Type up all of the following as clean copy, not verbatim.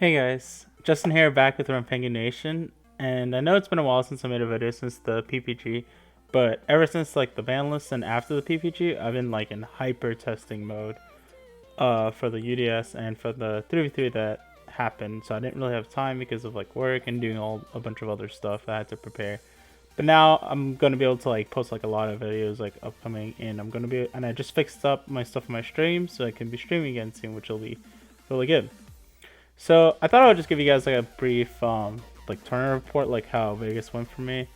Hey guys, Justin here back with Penguin Nation, and I know it's been a while since I made a video since the PPG, but ever since like the ban list and after the PPG, I've been like in hyper testing mode for the UDS and for the 3v3 that happened, so I didn't really have time because of like work and doing a bunch of other stuff I had to prepare. But now I'm gonna be able to like post like a lot of videos like upcoming, and I just fixed up my stuff on my stream so I can be streaming again soon, which will be really good. So I thought I would just give you guys like a brief like tournament report, like how Vegas went for me,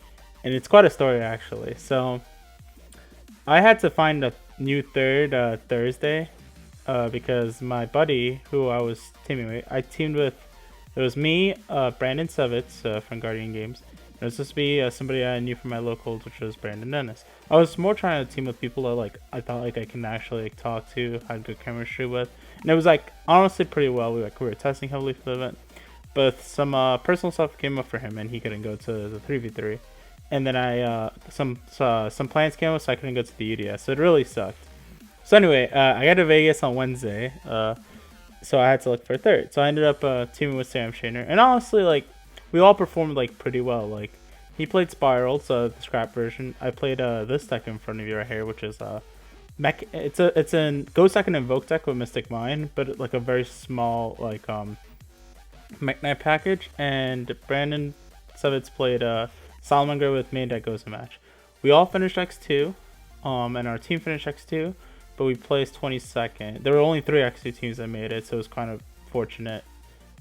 and it's quite a story actually. So I had to find a new third Thursday because my buddy who I was teaming with, I teamed with. It was me, Brandon Sevitz from Guardian Games. It was supposed to be somebody I knew from my locals, which was Brandon Dennis. I was more trying to team with people that like I thought like I can actually like talk to, had good chemistry with, and it was like honestly pretty well. We were testing heavily for the event, but some personal stuff came up for him, and he couldn't go to the 3v3. And then some plans came up, so I couldn't go to the UDS. So it really sucked. So anyway, I got to Vegas on Wednesday, so I had to look for a third. So I ended up teaming with Sam Shaner, and honestly, like we all performed like pretty well. Like he played Spiral, so the scrap version. I played this deck in front of you right here, which is Mech. It's an Ghost deck and Invoke deck with Mystic Mind, but like a very small like Mech Knight package. And Brandon Sevitz played Salamander with main deck Ghost match. We all finished X2, and our team finished X2, but we placed 22nd. There were only 3 X2 teams that made it, so it was kind of fortunate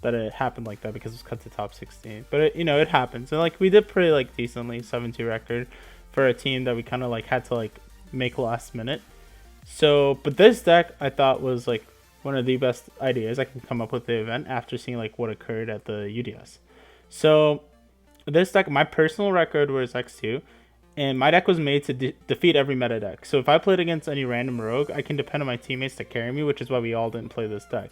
that it happened like that because it was cut to top 16. But it happens, and like we did pretty like decently 7-2 record for a team that we kind of like had to like make last minute. So, but this deck I thought was like one of the best ideas I can come up with the event after seeing like what occurred at the UDS. So this deck, my personal record was X2, and my deck was made to defeat every meta deck. So if I played against any random rogue, I can depend on my teammates to carry me, which is why we all didn't play this deck.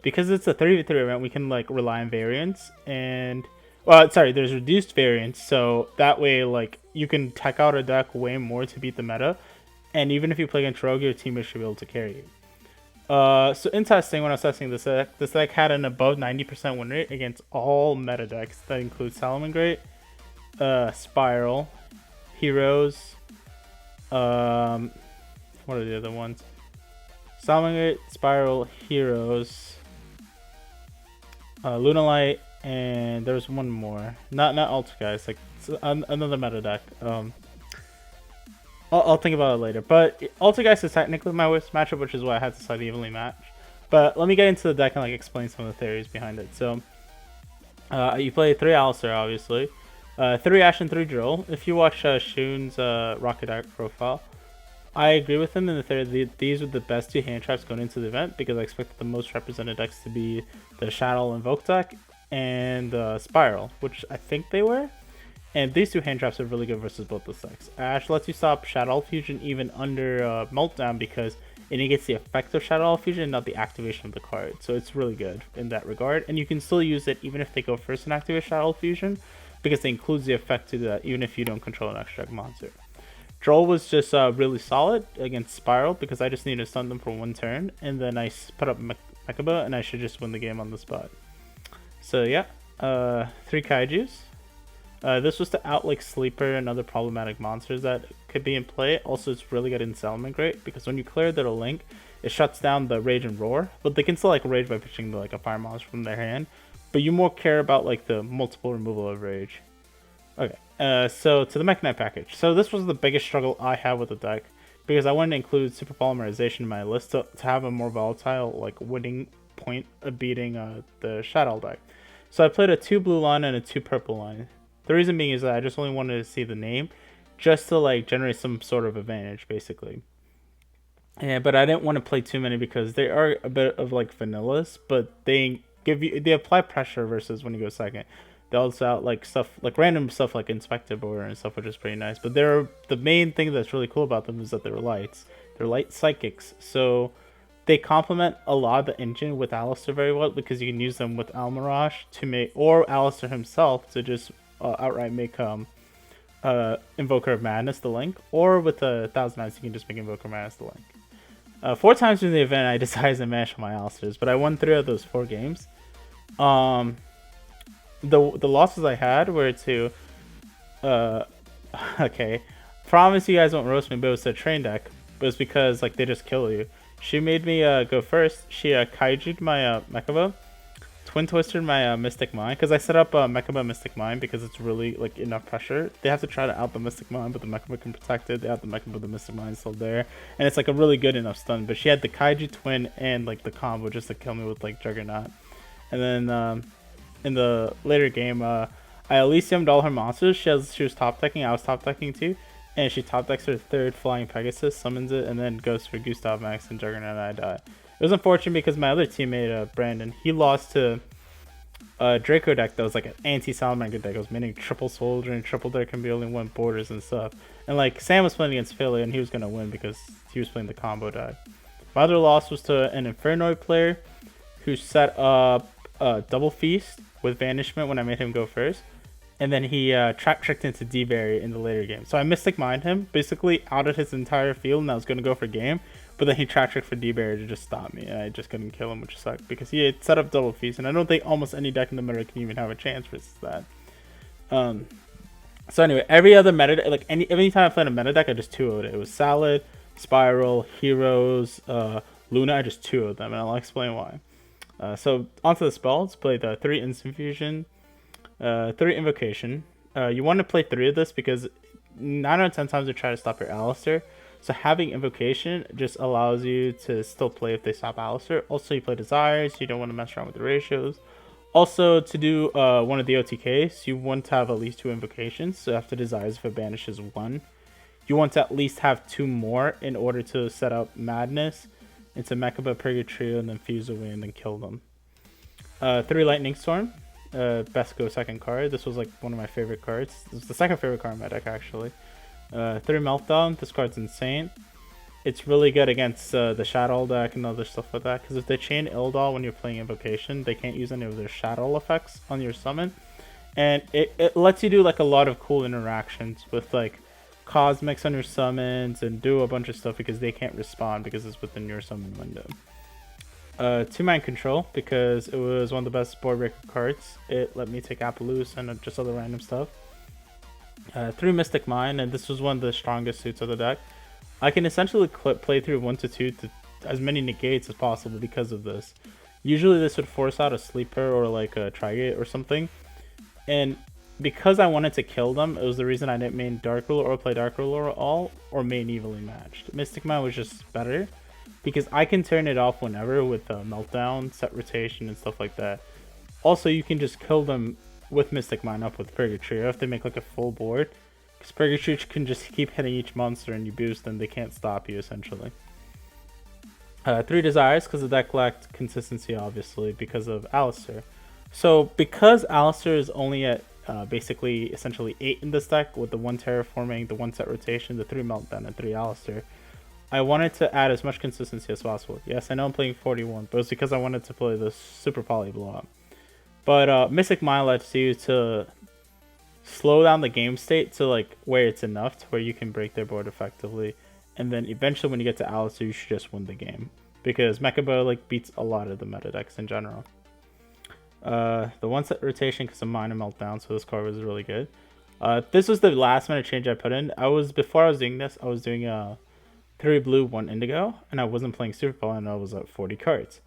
Because it's a 3v3 event, we can like rely on variance and there's reduced variance, so that way like you can tech out a deck way more to beat the meta, and even if you play against rogue, your teammates should be able to carry you. So in testing, when I was testing this deck had an above 90% win rate against all meta decks. That includes Salamangreat, Spiral, Heroes, what are the other ones? Salamangreat, Spiral, Heroes, Lunalight, and there was one more. Not Guys, like another meta deck. I'll think about it later. But Guys is technically my worst matchup, which is why I had to side evenly match. But let me get into the deck and like explain some of the theories behind it. So you play 3 Alistar, obviously. 3 Ash and 3 Drill. If you watch Shun's Rocket Deck profile, I agree with him in the theory these are the best 2 hand traps going into the event, because I expected the most represented decks to be the Shadow Invoke deck and Spiral, which I think they were. And these 2 hand traps are really good versus both the decks. Ash lets you stop Shadow Fusion even under Meltdown, because it negates the effect of Shadow Fusion, not the activation of the card. So it's really good in that regard. And you can still use it even if they go first and activate Shadow Fusion, because it includes the effect to that even if you don't control an extra monster. Droll was just really solid against Spiral, because I just need to stun them for 1 turn, and then I put up Mechaba, and I should just win the game on the spot. So yeah, 3 Kaijus. This was to out like Sleeper and other problematic monsters that could be in play. Also, it's really good in Salamangreat, because when you clear their link, it shuts down the Rage and Roar, but they can still like rage by pitching like a fire monster from their hand. But you more care about like the multiple removal of rage. Okay, so to the Mech Knight package. So this was the biggest struggle I had with the deck, because I wanted to include Super Polymerization in my list to have a more volatile like winning point of beating the Shadow deck. So I played a 2 blue line and a 2 purple line. The reason being is that I just only wanted to see the name, just to like generate some sort of advantage, basically. Yeah, but I didn't want to play too many, because they are a bit of like vanillas, but they apply pressure versus when you go second. They also out like stuff like random stuff like Inspector Border and stuff, which is pretty nice. But the main thing that's really cool about them is that they're lights. They're light psychics, so they complement a lot of the engine with Alistar very well, because you can use them with Mirage to make, or Alistar himself to just outright make Invoker of Madness the link, or with 1,000 Eyes you can just make Invoker of Madness the link. 4 times during the event I decided to mash my Alistars, but I won 3 of those 4 games. Um, the losses I had were to uh, okay, promise you guys won't roast me, but it was a train deck. But it's because like they just kill you. She made me go first. She kaiju'd my Mechaba, twin twisted my Mystic Mine because I set up Mechaba Mystic Mine because it's really like enough pressure. They have to try to out the Mystic Mine, but the Mechaba can protect it. They have the Mechaba, the Mystic Mine is still there, and it's like a really good enough stun. But she had the Kaiju twin and like the combo just to kill me with like Juggernaut. And then in the later game, I Elysiumed all her monsters. She was top decking. I was top decking too. And she top decks her third Flying Pegasus, summons it, and then goes for Gustav Max and Juggernaut, and I die. It was unfortunate because my other teammate, Brandon, he lost to a Draco deck that was like an anti-Salamander deck. It was meaning triple Soldier and triple there can be only one borders and stuff. And like Sam was playing against Philly and he was going to win because he was playing the combo deck. My other loss was to an Infernoid player who set up Double Feast with Banishment when I made him go first. And then he trap tricked into D-Berry in the later game. So I Mystic Mined him, basically outed his entire field, and I was going to go for game. But then he trap tricked for D-Berry to just stop me, and I just couldn't kill him, which sucked. Because he had set up Double Feast, and I don't think almost any deck in the meta can even have a chance versus that. So anyway, every other meta, like anytime I played a meta deck, I just 2-0'd it. It was Salad, Spiral, Heroes, Luna, I just 2-0'd them, and I'll explain why. So onto the spells, play the 3 Instant Fusion, 3 Invocation. You want to play 3 of this because 9 out of 10 times they try to stop your Alistar. So having Invocation just allows you to still play if they stop Alistar. Also, you play Desires. You don't want to mess around with the ratios. Also, to do one of the OTKs, you want to have at least 2 Invocations. So after Desires, if it banishes 1, you want to at least have 2 more in order to set up Madness into Mechaba, Purgatrio, and then fuse away and then kill them. 3 Lightning Storm. Best go second card. This was like one of my favorite cards. This was the second favorite card in my deck actually. 3 Meltdown. This card's insane. It's really good against the Shadow deck and other stuff like that. Because if they chain Ildal when you're playing Invocation, they can't use any of their Shadow effects on your summon. And it lets you do like a lot of cool interactions with like Cosmics on your summons and do a bunch of stuff because they can't respond because it's within your summon window. 2 Mind Control because it was one of the best board breaker cards. It let me take Appaloosa and just other random stuff. 3 Mystic Mine, and this was one of the strongest suits of the deck. I can essentially play through 1 to 2 to as many negates as possible because of this. Usually this would force out a Sleeper or like a Trigate or something. And because I wanted to kill them, it was the reason I didn't main Dark Ruler or play Dark Ruler at all or main Evenly Matched. Mystic Mine was just better. Because I can turn it off whenever with Meltdown, set rotation, and stuff like that. Also, you can just kill them with Mystic Mine up with Purgatrio if they make like a full board. Because Purgatrio can just keep hitting each monster and you boost and they can't stop you essentially. 3 Desires because the deck lacked consistency obviously because of Alistar. So because Alistar is only at basically essentially 8 in this deck with the 1 Terraforming, the 1 set rotation, the 3 Meltdown, and 3 Alistar. I wanted to add as much consistency as possible. Yes, I know I'm playing 41, but it's because I wanted to play the Super Poly blowout. But Mystic Mine lets you to slow down the game state to like where it's enough to where you can break their board effectively. And then eventually when you get to Alistar, you should just win the game. Because Mechaba like beats a lot of the meta decks in general. The 1 set rotation because of Mine and Meltdown, so this card was really good. This was the last minute change I put in. Before I was doing this, I was doing 3 blue, 1 indigo, and I wasn't playing Super Poly, and I was at 40 cards.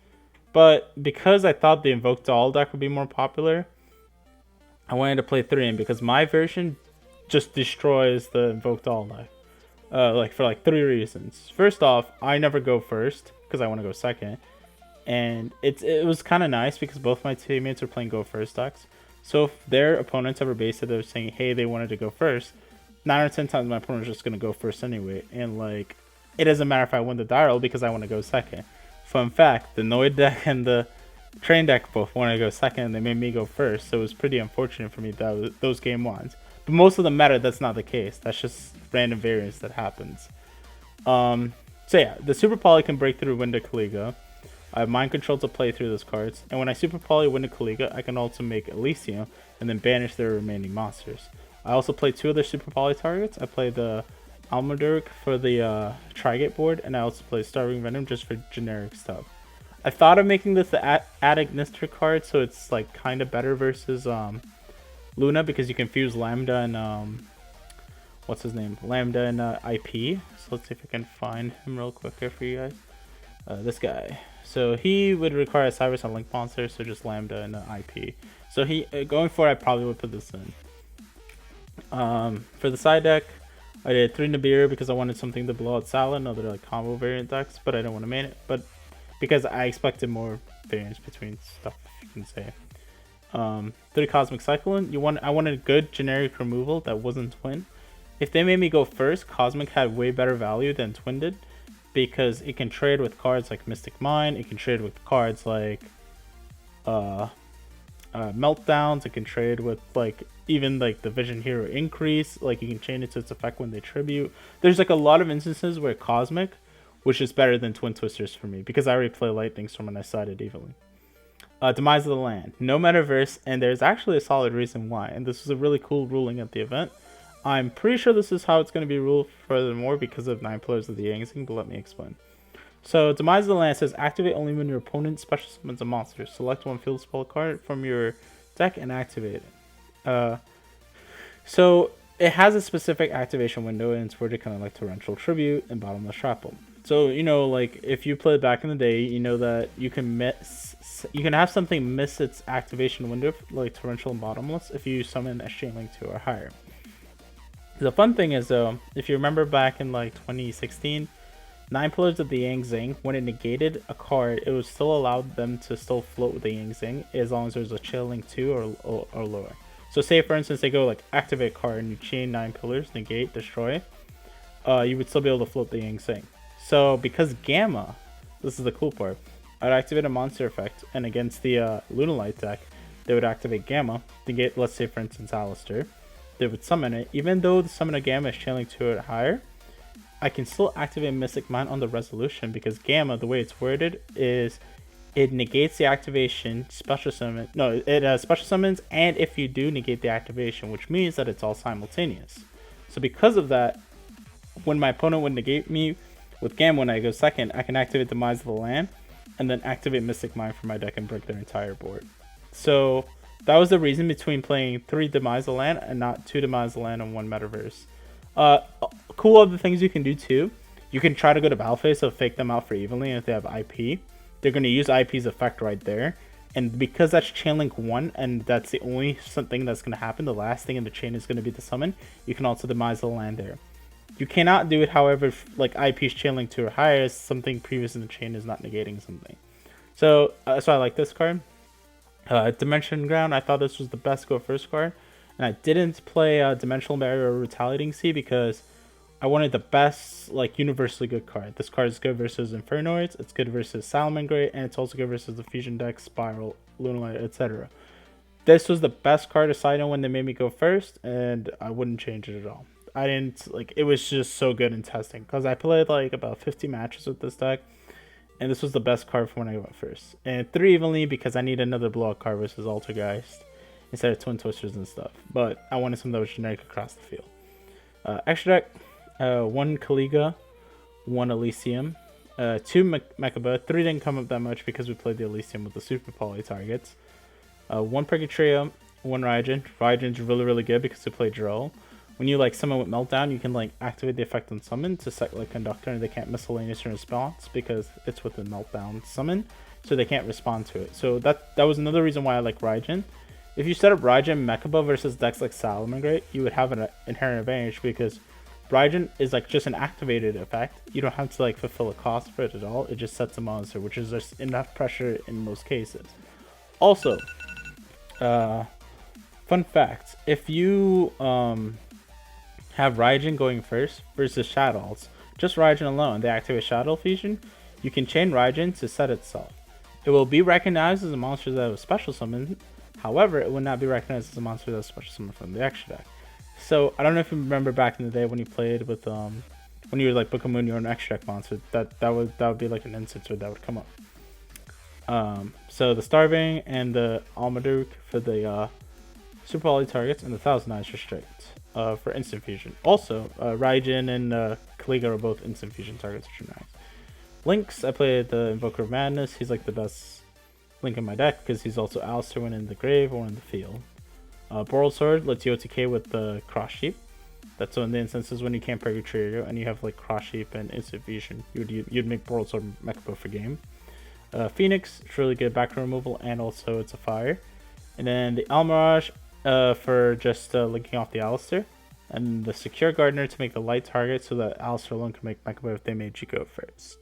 But because I thought the Invoke Doll deck would be more popular, I wanted to play 3 in because my version just destroys the Invoke Doll deck. Like for like 3 reasons. First off, I never go first because I want to go second. And it was kind of nice because both my teammates were playing go first decks. So if their opponents ever based it, they were saying, hey, they wanted to go first. 9 or 10 times my opponent was just going to go first anyway. And like, it doesn't matter if I win the Diral because I want to go second. Fun fact, the Noid deck and the Train deck both wanted to go second and they made me go first. So it was pretty unfortunate for me that those game ones. But most of the meta, that's not the case. That's just random variance that happens. So yeah, the Super Poly can break through Winda Kaliga. I have Mind Control to play through those cards. And when I Super Poly Winda Kaliga, I can also make Elysium and then banish their remaining monsters. I also play 2 other Super Poly targets. I play the Almudurk for the Trigate board, and I also play Starving Venom just for generic stuff. I thought of making this the Ignister card, so it's like kind of better versus Luna, because you can fuse Lambda and what's his name? Lambda and IP. So let's see if I can find him real quick here for you guys. This guy. So he would require a Cyrus and Link monster, so just Lambda and IP. So he going forward, I probably would put this in. For the side deck, I did 3 Nibiru because I wanted something to blow out Salad, other like combo variant decks, but I didn't want to main it. But because I expected more variance between stuff, you can say. 3 Cosmic Cyclone. I wanted a good generic removal that wasn't Twin. If they made me go first, Cosmic had way better value than Twin did, because it can trade with cards like Mystic Mine. It can trade with cards like Meltdowns. It can trade with like even like the Vision Hero Increase. Like you can change it to its effect when they tribute. There's like a lot of instances where Cosmic, which is better than Twin Twisters for me, because I already play Lightning Storm and I sided evenly. Demise of the Land. No metaverse, and there's actually a solid reason why. And this was a really cool ruling at the event. I'm pretty sure this is how it's going to be ruled furthermore because of 9 pillars of the Yang, but let me explain. So, Demise of the Land says activate only when your opponent special summons a monster. Select one field spell card from your deck and activate it. So, it has a specific activation window, and it's worded kind of like Torrential Tribute and Bottomless Shrapnel. So, you know, like if you played back in the day, you know that you can have something miss its activation window, like Torrential and Bottomless, if you summon a Chain Link 2 or higher. The fun thing is, though, if you remember back in like 2016, 9 Pillars of the Yang Zing, when it negated a card, it would still allow them to still float with the Yang Zing as long as there's a Chain Link 2 or lower. So say for instance they go like activate card and you chain 9 pillars, negate, destroy, you would still be able to float the Yang Zing. So because Gamma, this is the cool part, I'd activate a monster effect, and against the Lunalight deck, they would activate Gamma, negate, let's say for instance Alistar. They would summon it. Even though the summon of Gamma is channeling 2 or higher, I can still activate Mystic Mine on the resolution, because Gamma, the way it's worded, is it negates the activation, special summon. No, it special summons, and if you do negate the activation, which means that it's all simultaneous. So because of that, when my opponent would negate me with Gamma when I go second, I can activate Demise of the Land, and then activate Mystic Mine for my deck and break their entire board. So that was the reason between playing 3 Demise of the Land and not 2 Demise of the Land and 1 Metaverse. Cool other things you can do too. You can try to go to battle phase, so fake them out for evenly, and if they have IP, they're going to use IP's effect right there. And because that's chain link 1, and that's the only thing that's going to happen, the last thing in the chain is going to be the summon, you can also Demise the Land there. You cannot do it, however, if, like IP's chain link 2 or higher, something previous in the chain is not negating something. So I like this card. Dimension Ground, I thought this was the best go first card. And I didn't play Dimensional Barrier or Retaliating Sea because I wanted the best, like, universally good card. This card is good versus Infernoids, it's good versus Salamangreat, and it's also good versus the Fusion deck, Spiral, Lunalight, etc. This was the best card aside on when they made me go first, and I wouldn't change it at all. I didn't, like, it was just so good in testing, because I played, like, about 50 matches with this deck, and this was the best card for when I went first. And 3 evenly because I need another blowout card versus Altergeist instead of Twin Twisters and stuff. But I wanted something that was generic across the field. Extra deck, 1 Kaliga, 1 Elysium, 2 Mechaba. 3 didn't come up that much because we played the Elysium with the Super Poly targets. 1 Purgatrio, 1 Raijin. Raijin's really, really good because we play Droll. When you like summon with Meltdown, you can like activate the effect on summon to set like Conductor, and they can't miscellaneous in response because it's with the Meltdown summon, so they can't respond to it. So that was another reason why I like Raijin. If you set up Raijin Mechaba versus decks like Salamangreat, you would have an inherent advantage because Raijin is like just an activated effect. You don't have to like fulfill a cost for it at all. It just sets a monster, which is just enough pressure in most cases. Also, fun fact: if you have Raijin going first versus Shadows, just Raijin alone, they activate Shadow Fusion, you can chain Raijin to set itself. It will be recognized as a monster that was special summoned, however, it would not be recognized as a monster that was special summoned from the extra deck. So, I don't know if you remember back in the day when you played with, when you were like Book of Moon, you were an extra deck monster, that would be like an instance where that would come up. So the Starving and the Almaduke for the Super Poly targets, and the Thousand Eyes restrict for instant fusion. Also, Raijin and Kaliga are both instant fusion targets, which are Links, I played the Invoker of Madness. He's like the best Link in my deck because he's also Alistar when in the grave or in the field. Boral Sword lets you OTK with the Cross Sheep. That's in the instances when you can't Purgatory and you have like Cross Sheep and Instant Fusion. You'd make Boral Sword Mech for game. Phoenix, it's really good back removal and also it's a fire. And then the Mirage for just linking off the Alistar. And the Secure Gardener to make the light target so that Alistar alone can make Mechabo if they made you go first.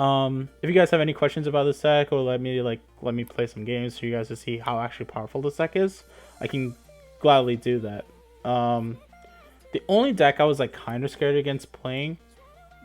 If you guys have any questions about this deck or let me play some games for you guys to see how actually powerful this deck is, I can gladly do that. The only deck I was like kind of scared against playing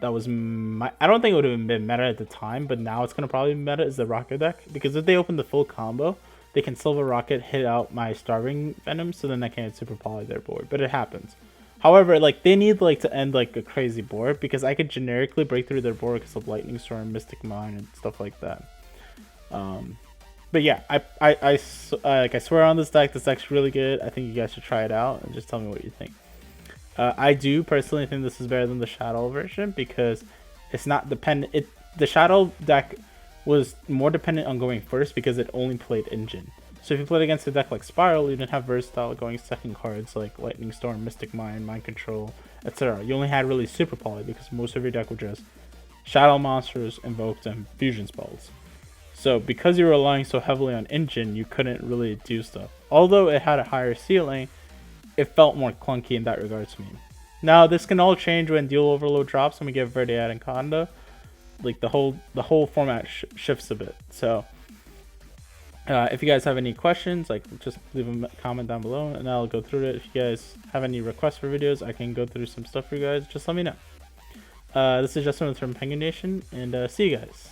that was I don't think it would have been meta at the time, but now it's gonna probably be meta is the Rocket deck, because if they open the full combo, they can Silver Rocket hit out my Starving Venom, so then I can't Super Poly their board, but it happens. However, like they need like to end like a crazy board because I could generically break through their board because of Lightning Storm, Mystic Mine, and stuff like that. But yeah, I swear on this deck. This deck's really good. I think you guys should try it out and just tell me what you think. I do personally think this is better than the Shadow version because it's not dependent. The Shadow deck was more dependent on going first because it only played engine. So if you played against a deck like Spiral, you didn't have versatile going second cards like Lightning Storm, Mystic Mine, Mind Control, etc. You only had really Super Poly because most of your deck were just Shadow monsters, invoked, and fusion spells. So because you were relying so heavily on engine, you couldn't really do stuff. Although it had a higher ceiling, it felt more clunky in that regard to me. Now this can all change when Dual Overload drops and we get Verdiad and Conda. Like the whole format shifts a bit. So if you guys have any questions, like just leave a comment down below and I'll go through it. If you guys have any requests for videos, I can go through some stuff for you guys. Just let me know. This is Justin from Penguin Nation, and see you guys.